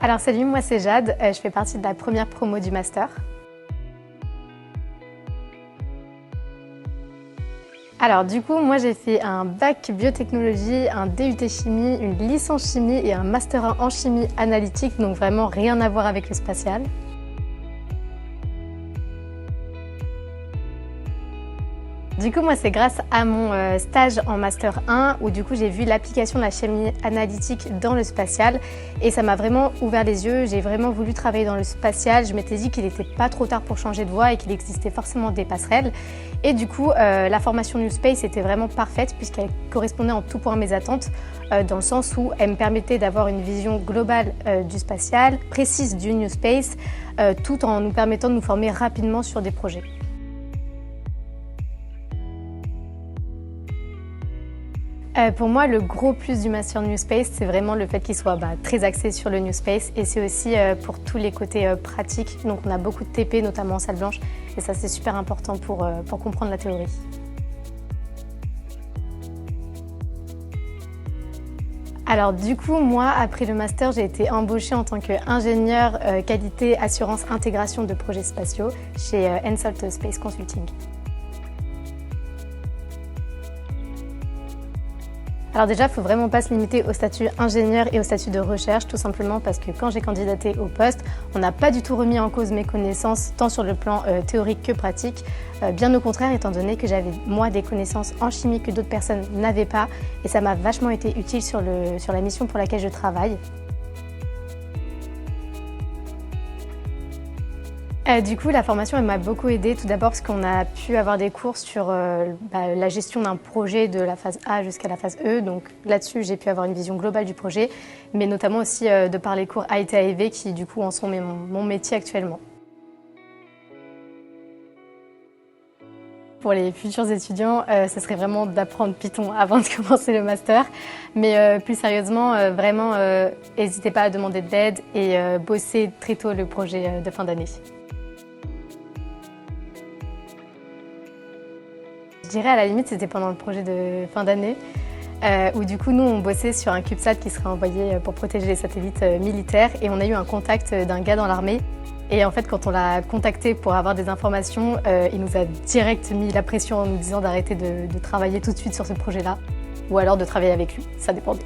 Alors salut, moi c'est Jade, je fais partie de la première promo du master. Alors du coup, moi j'ai fait un bac biotechnologie, un DUT chimie, une licence chimie et un master 1 en chimie analytique, donc vraiment rien à voir avec le spatial. Du coup, moi, c'est grâce à mon stage en Master 1 où du coup, j'ai vu l'application de la chimie analytique dans le spatial et ça m'a vraiment ouvert les yeux. J'ai vraiment voulu travailler dans le spatial. Je m'étais dit qu'il n'était pas trop tard pour changer de voie et qu'il existait forcément des passerelles. Et du coup, la formation New Space était vraiment parfaite puisqu'elle correspondait en tout point à mes attentes dans le sens où elle me permettait d'avoir une vision globale du spatial, précise du New Space, tout en nous permettant de nous former rapidement sur des projets. Pour moi, le gros plus du Master New Space, c'est vraiment le fait qu'il soit très axé sur le New Space et c'est aussi pour tous les côtés pratiques. Donc on a beaucoup de TP, notamment en salle blanche, et ça c'est super important pour comprendre la théorie. Alors du coup, moi, après le master, j'ai été embauchée en tant qu'ingénieure qualité, assurance, intégration de projets spatiaux chez Hensoldt Space Consulting. Alors déjà, il ne faut vraiment pas se limiter au statut ingénieur et au statut de recherche, tout simplement parce que quand j'ai candidaté au poste, on n'a pas du tout remis en cause mes connaissances, tant sur le plan théorique que pratique. Bien au contraire, étant donné que j'avais moi des connaissances en chimie que d'autres personnes n'avaient pas, et ça m'a vachement été utile sur la mission pour laquelle je travaille. Du coup, la formation elle m'a beaucoup aidée, tout d'abord parce qu'on a pu avoir des cours sur la gestion d'un projet de la phase A jusqu'à la phase E. Donc là-dessus, j'ai pu avoir une vision globale du projet, mais notamment aussi de par les cours AIT-AEV qui du coup en sont mon métier actuellement. Pour les futurs étudiants, ce serait vraiment d'apprendre Python avant de commencer le master. Mais plus sérieusement, vraiment, n'hésitez pas à demander de l'aide et bosser très tôt le projet de fin d'année. Je dirais à la limite, c'était pendant le projet de fin d'année, où du coup, nous, on bossait sur un CubeSat qui serait envoyé pour protéger les satellites militaires et on a eu un contact d'un gars dans l'armée. Et en fait, quand on l'a contacté pour avoir des informations, il nous a direct mis la pression en nous disant d'arrêter de travailler tout de suite sur ce projet-là ou alors de travailler avec lui, ça dépendait.